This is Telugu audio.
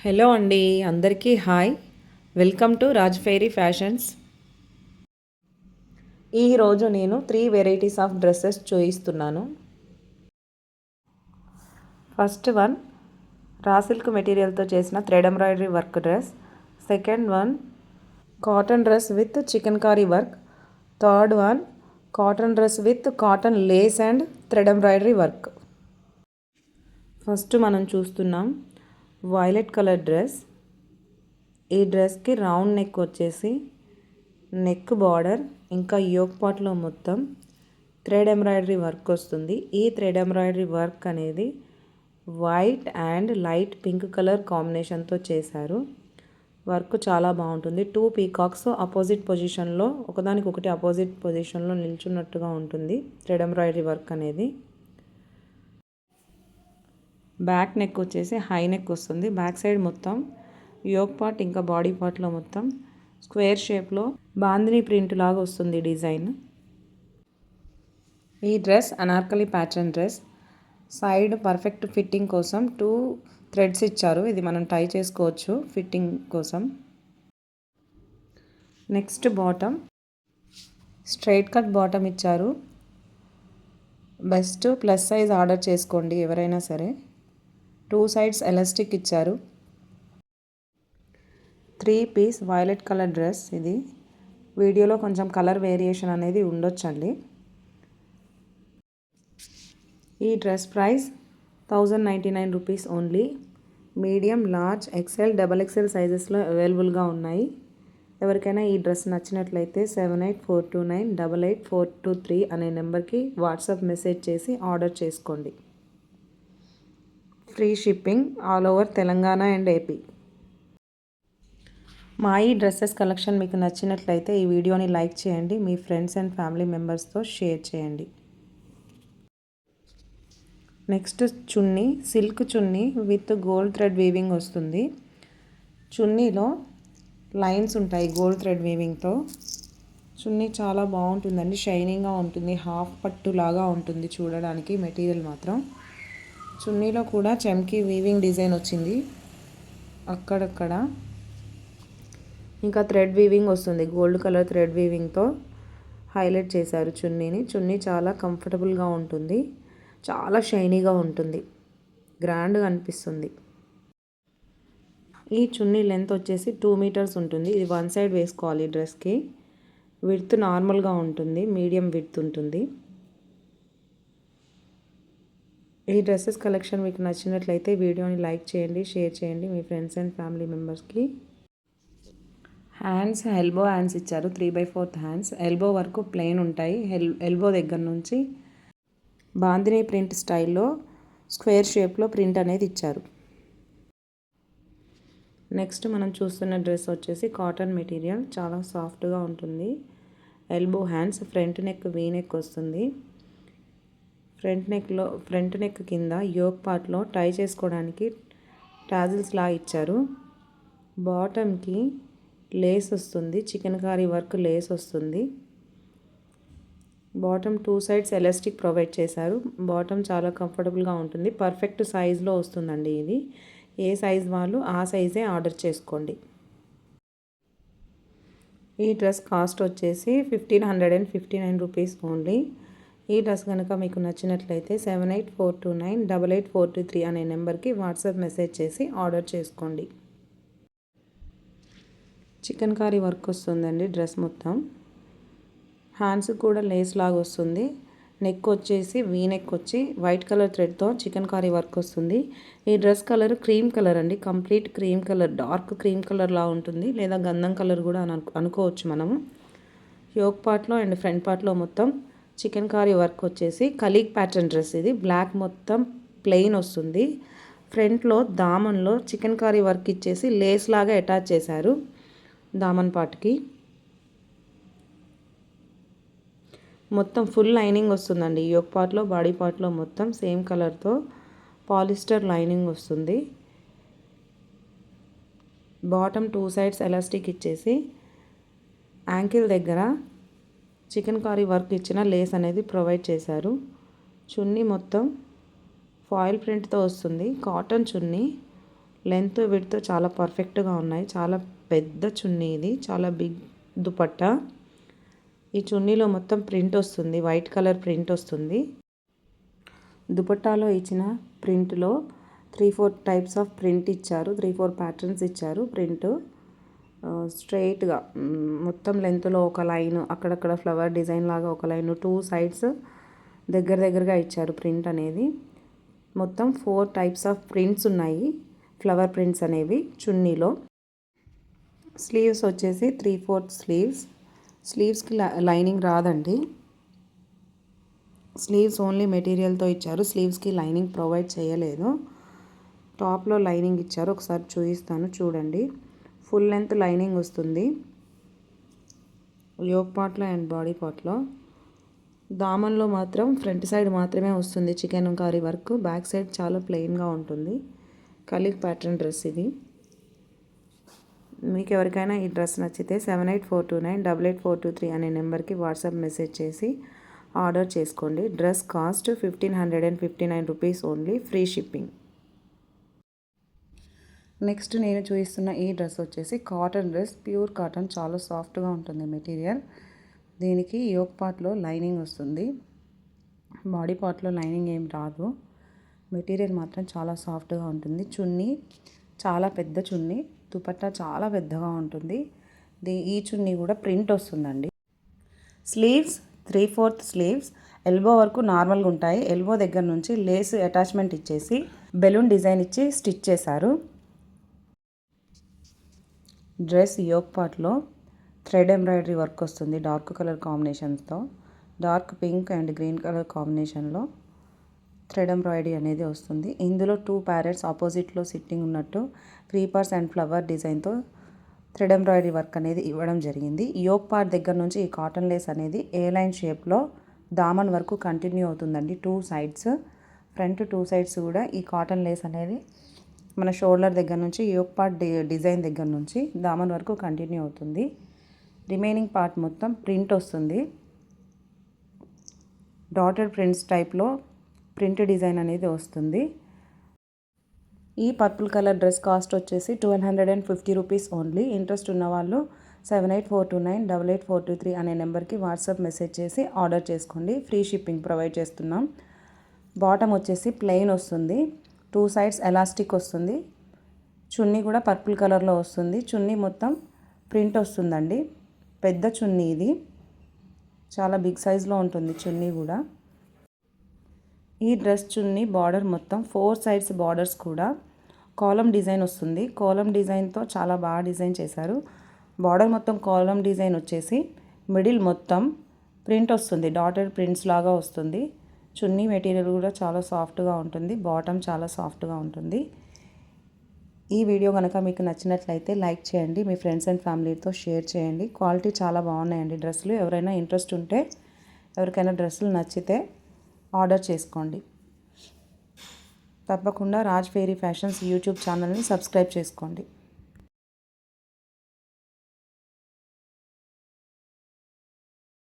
హలో అండి, అందరికీ hi. Welcome to Raj fairy fashions. ఈరోజు నేను 3 వెరైటీస్ ఆఫ్ డ్రెస్సెస్ చూపిస్తున్నాను. ఫస్ట్ వన్ రా సిల్క్ మెటీరియల్తో చేసిన thread embroidery work dress. Second one cotton dress with chikankari work. Third one cotton dress with cotton lace and thread embroidery work. First మనం చూస్తున్నాం వైలెట్ కలర్ డ్రెస్. ఈ డ్రెస్కి రౌండ్ నెక్ వచ్చేసి నెక్ బార్డర్ ఇంకా యోక్ పార్ట్లో మొత్తం థ్రెడ్ ఎంబ్రాయిడరీ వర్క్ వస్తుంది. ఈ థ్రెడ్ ఎంబ్రాయిడరీ వర్క్ అనేది white and light pink colour కాంబినేషన్తో చేశారు. వర్క్ చాలా బాగుంటుంది. 2 పీకాక్స్ అపోజిట్ పొజిషన్లో ఒకదానికొకటి అపోజిట్ పొజిషన్లో నిల్చున్నట్టుగా ఉంటుంది థ్రెడ్ ఎంబ్రాయిడరీ వర్క్ అనేది. బ్యాక్ నెక్ వచ్చేసి హై నెక్ వస్తుంది. బ్యాక్ సైడ్ మొత్తం యోక్ పార్ట్ ఇంకా బాడీ పార్ట్లో మొత్తం స్క్వేర్ షేప్లో బాందిని ప్రింట్ లాగా వస్తుంది డిజైన్. ఈ dress Anarkali pattern dress. Side perfect fitting కోసం 2 థ్రెడ్స్ ఇచ్చారు. ఇది మనం టై చేసుకోవచ్చు ఫిట్టింగ్ కోసం. Next bottom straight cut bottom ఇచ్చారు. బెస్ట్ ప్లస్ సైజ్ ఆర్డర్ చేసుకోండి ఎవరైనా సరే. 2 సైడ్స్ ఎలాస్టిక్ ఇచ్చారు. 3 పీస్ వైలెట్ కలర్ డ్రెస్. ఇది వీడియోలో కొంచెం కలర్ వేరియేషన్ అనేది ఉండొచ్చండి. ఈ dress price 1099 rupees only. Medium, large, XL, XXL సైజెస్లో అవైలబుల్గా ఉన్నాయి. ఎవరికైనా ఈ డ్రెస్ నచ్చినట్లయితే 7842988423 అనే నెంబర్కి వాట్సాప్ మెసేజ్ చేసి ఆర్డర్ చేసుకోండి. Free shipping all over Telangana and AP. మా ఈ డ్రెస్సెస్ కలెక్షన్ మీకు నచ్చినట్లయితే ఈ వీడియోని లైక్ చేయండి. మీ ఫ్రెండ్స్ అండ్ ఫ్యామిలీ మెంబర్స్తో షేర్ చేయండి. Next chunni silk chunni with gold thread weaving వస్తుంది. చున్నీలో లైన్స్ ఉంటాయి గోల్డ్ థ్రెడ్ వీవింగ్తో. చున్నీ చాలా బాగుంటుందండి, షైనింగ్గా ఉంటుంది. హాఫ్ పట్టు లాగా ఉంటుంది చూడడానికి. మెటీరియల్ మాత్రం చున్నీలో కూడా చమ్కీ వీవింగ్ డిజైన్ వచ్చింది అక్కడక్కడ. ఇంకా థ్రెడ్ వీవింగ్ వస్తుంది, గోల్డ్ కలర్ థ్రెడ్ వీవింగ్తో హైలైట్ చేశారు చున్నీని. చున్నీ చాలా కంఫర్టబుల్గా ఉంటుంది, చాలా షైనీగా ఉంటుంది, గ్రాండ్గా అనిపిస్తుంది. ఈ చున్నీ లెంత్ వచ్చేసి 2 మీటర్స్ ఉంటుంది. ఇది 1 సైడ్ వేసుకోవాలి డ్రెస్కి. విడ్త్ నార్మల్గా ఉంటుంది, మీడియం విడ్త్ ఉంటుంది. ఈ డ్రెస్సెస్ కలెక్షన్ మీకు నచ్చినట్లయితే వీడియోని లైక్ చేయండి, షేర్ చేయండి మీ ఫ్రెండ్స్ అండ్ ఫ్యామిలీ మెంబర్స్కి. హ్యాండ్స్ ఎల్బో హ్యాండ్స్ ఇచ్చారు. 3/4 హ్యాండ్స్. ఎల్బో వరకు ప్లెయిన్ ఉంటాయి. ఎల్బో దగ్గర నుంచి బాందిని ప్రింట్ స్టైల్లో స్క్వేర్ షేప్లో ప్రింట్ అనేది ఇచ్చారు. నెక్స్ట్ మనం చూస్తున్న డ్రెస్ వచ్చేసి కాటన్ మెటీరియల్, చాలా సాఫ్ట్గా ఉంటుంది. Elbow hands, front neck V neck వస్తుంది. ఫ్రంట్ నెక్ కింద యోక్ పార్ట్లో టై చేసుకోవడానికి టాజిల్స్ లా ఇచ్చారు. బాటమ్కి లేస్ వస్తుంది, చికెన్ కారీ వర్క్ లేస్ వస్తుంది. బాటమ్ 2 సైడ్స్ ఎలాస్టిక్ ప్రొవైడ్ చేశారు. బాటమ్ చాలా కంఫర్టబుల్గా ఉంటుంది. పర్ఫెక్ట్ సైజ్లో వస్తుందండి ఇది. ఏ సైజ్ వాళ్ళు ఆ సైజే ఆర్డర్ చేసుకోండి. ఈ డ్రెస్ కాస్ట్ వచ్చేసి 1559 రూపీస్ ఓన్లీ. ఈ డ్రెస్ కనుక మీకు నచ్చినట్లయితే 7842988423 అనే నెంబర్కి వాట్సాప్ మెసేజ్ చేసి ఆర్డర్ చేసుకోండి. చికెన్ కారీ వర్క్ వస్తుందండి డ్రెస్ మొత్తం. హ్యాండ్స్ కూడా లేస్ లాగా వస్తుంది. నెక్ వచ్చేసి వీ నెక్ వచ్చి వైట్ కలర్ థ్రెడ్తో చికెన్ కారీ వర్క్ వస్తుంది. ఈ డ్రెస్ కలర్ క్రీమ్ కలర్ అండి, complete cream colour, dark cream colour లా ఉంటుంది, లేదా గంధం కలర్ కూడా అనుకోవచ్చు మనము. యోక్ పార్ట్లో అండ్ ఫ్రంట్ పార్ట్లో మొత్తం చికెన్ కారీ వర్క్ వచ్చేసి కలీగ్ ప్యాటర్న్ డ్రెస్. ఇది బ్లాక్ మొత్తం ప్లెయిన్ వస్తుంది. ఫ్రంట్లో దామన్లో చికెన్ కారీ వర్క్ ఇచ్చేసి లేస్ లాగా అటాచ్ చేశారు దామన్ పార్ట్కి. మొత్తం ఫుల్ లైనింగ్ వస్తుందండి యోక్ పార్ట్లో, బాడీ పార్ట్లో మొత్తం సేమ్ కలర్తో పాలిస్టర్ లైనింగ్ వస్తుంది. బాటమ్ 2 సైడ్స్ ఎలాస్టిక్ ఇచ్చేసి యాంకిల్ దగ్గర చికెన్ కారీ వర్క్ ఇచ్చిన లేస్ అనేది ప్రొవైడ్ చేశారు. చున్నీ మొత్తం ఫాయిల్ ప్రింట్తో వస్తుంది. కాటన్ చున్నీ, లెంత్ విడ్త్ చాలా పర్ఫెక్ట్గా ఉన్నాయి. చాలా పెద్ద చున్నీ ఇది, చాలా బిగ్ దుపట్టా. ఈ చున్నీలో మొత్తం ప్రింట్ వస్తుంది, వైట్ కలర్ ప్రింట్ వస్తుంది. దుపట్టాలో ఇచ్చిన ప్రింట్లో 3-4 టైప్స్ ఆఫ్ ప్రింట్ ఇచ్చారు, 3-4 ప్యాటర్న్స్ ఇచ్చారు. ప్రింట్ స్ట్రైట్గా మొత్తం లెంత్లో ఒక లైన్, అక్కడక్కడ ఫ్లవర్ డిజైన్ లాగా ఒక లైన్, 2 సైడ్స్ దగ్గరగా ఇచ్చారు ప్రింట్ అనేది. మొత్తం 4 టైప్స్ ఆఫ్ ప్రింట్స్ ఉన్నాయి, ఫ్లవర్ ప్రింట్స్ అనేవి చున్నీలో. స్లీవ్స్ వచ్చేసి 3/4 స్లీవ్స్. స్లీవ్స్కి లైనింగ్ రాదండి, స్లీవ్స్ ఓన్లీ మెటీరియల్తో ఇచ్చారు. స్లీవ్స్కి లైనింగ్ ప్రొవైడ్ చేయలేదు. టాప్లో లైనింగ్ ఇచ్చారు, ఒకసారి చూపిస్తాను చూడండి. ఫుల్ లెంత్ లైనింగ్ వస్తుంది యోక్ పార్ట్లో అండ్ బాడీ పార్ట్లో. దామన్లో మాత్రం ఫ్రంట్ సైడ్ మాత్రమే వస్తుంది chikankari work, back side చాలా ప్లెయిన్గా ఉంటుంది. కలీగ్ ప్యాటర్న్ డ్రెస్ ఇది. మీకు ఎవరికైనా ఈ డ్రెస్ నచ్చితే 7842988423 అనే నెంబర్కి వాట్సాప్ మెసేజ్ చేసి ఆర్డర్ చేసుకోండి. Dress cost 1559 rupees only, free shipping. Next నేను చూపిస్తున్న ఈ డ్రెస్ వచ్చేసి కాటన్ డ్రెస్, ప్యూర్ కాటన్, చాలా సాఫ్ట్గా ఉంటుంది మెటీరియల్. దీనికి యోక్ పార్ట్లో లైనింగ్ వస్తుంది, బాడీ పార్ట్లో లైనింగ్ ఏం రాదు. మెటీరియల్ మాత్రం చాలా సాఫ్ట్గా ఉంటుంది. చున్నీ చాలా పెద్ద చున్నీ, దుపట్టా చాలా పెద్దగా ఉంటుంది. ఈ చున్నీ కూడా ప్రింట్ వస్తుందండి. స్లీవ్స్ 3/4 స్లీవ్స్, ఎల్బో వరకు నార్మల్గా ఉంటాయి. ఎల్బో దగ్గర నుంచి లేస్ అటాచ్మెంట్ ఇచ్చేసి బెలూన్ డిజైన్ ఇచ్చి స్టిచ్ చేశారు. డ్రెస్ యోక్ పార్ట్లో థ్రెడ్ ఎంబ్రాయిడరీ వర్క్ వస్తుంది, డార్క్ కలర్ కాంబినేషన్స్తో. Dark pink and green colour కాంబినేషన్లో థ్రెడ్ ఎంబ్రాయిడరీ అనేది వస్తుంది. ఇందులో 2 ప్యారెట్స్ ఆపోజిట్లో సిట్టింగ్ ఉన్నట్టు క్రీపర్స్ అండ్ ఫ్లవర్ డిజైన్తో థ్రెడ్ ఎంబ్రాయిడరీ వర్క్ అనేది ఇవ్వడం జరిగింది. యోక్ పార్ట్ దగ్గర నుంచి ఈ కాటన్ లేస్ అనేది ఏ లైన్ షేప్లో దామన్ వరకు కంటిన్యూ అవుతుందండి. 2 సైడ్స్, ఫ్రంట్ 2 సైడ్స్ కూడా ఈ కాటన్ లేస్ అనేది మన షోల్డర్ దగ్గర నుంచి యోక్ పార్ట్ డిజైన్ దగ్గర నుంచి దామన్ వరకు కంటిన్యూ అవుతుంది. రిమైనింగ్ పార్ట్ మొత్తం ప్రింట్ వస్తుంది, డాటెడ్ ప్రింట్స్ టైప్లో ప్రింట్ డిజైన్ అనేది వస్తుంది. ఈ పర్పుల్ కలర్ డ్రెస్ కాస్ట్ వచ్చేసి 1250 రూపీస్ ఓన్లీ. ఇంట్రెస్ట్ ఉన్న వాళ్ళు 7842988423 అనే నెంబర్కి వాట్సాప్ మెసేజ్ చేసి ఆర్డర్ చేసుకోండి. ఫ్రీ షిప్పింగ్ ప్రొవైడ్ చేస్తున్నాం. బాటమ్ వచ్చేసి ప్లెయిన్ వస్తుంది, 2 సైడ్స్ ఎలాస్టిక్ వస్తుంది. చున్నీ కూడా పర్పుల్ కలర్లో వస్తుంది. చున్నీ మొత్తం ప్రింట్ వస్తుందండి, పెద్ద చున్నీ ఇది, చాలా బిగ్ సైజ్లో ఉంటుంది చున్నీ కూడా. ఈ డ్రెస్ చున్నీ బార్డర్ మొత్తం 4 సైడ్స్ బార్డర్స్ కూడా కాలమ్ డిజైన్ వస్తుంది. కాలమ్ డిజైన్తో చాలా బాగా డిజైన్ చేశారు. బార్డర్ మొత్తం కాలమ్ డిజైన్ వచ్చేసి మిడిల్ మొత్తం ప్రింట్ వస్తుంది, డాటెడ్ ప్రింట్స్ లాగా వస్తుంది. చున్నీ మెటీరియల్ కూడా చాలా సాఫ్ట్గా ఉంటుంది, బాటమ్ చాలా సాఫ్ట్గా ఉంటుంది. ఈ వీడియో కనుక మీకు నచ్చినట్లయితే లైక్ చేయండి, మీ ఫ్రెండ్స్ అండ్ ఫ్యామిలీతో షేర్ చేయండి. క్వాలిటీ చాలా బాగున్నాయండి డ్రెస్సులు. ఎవరైనా ఇంట్రెస్ట్ ఉంటే, ఎవరికైనా డ్రెస్సులు నచ్చితే ఆర్డర్ చేసుకోండి. తప్పకుండా రాజ్ ఫెయిరీ ఫ్యాషన్స్ యూట్యూబ్ ఛానల్ని సబ్స్క్రైబ్ చేసుకోండి.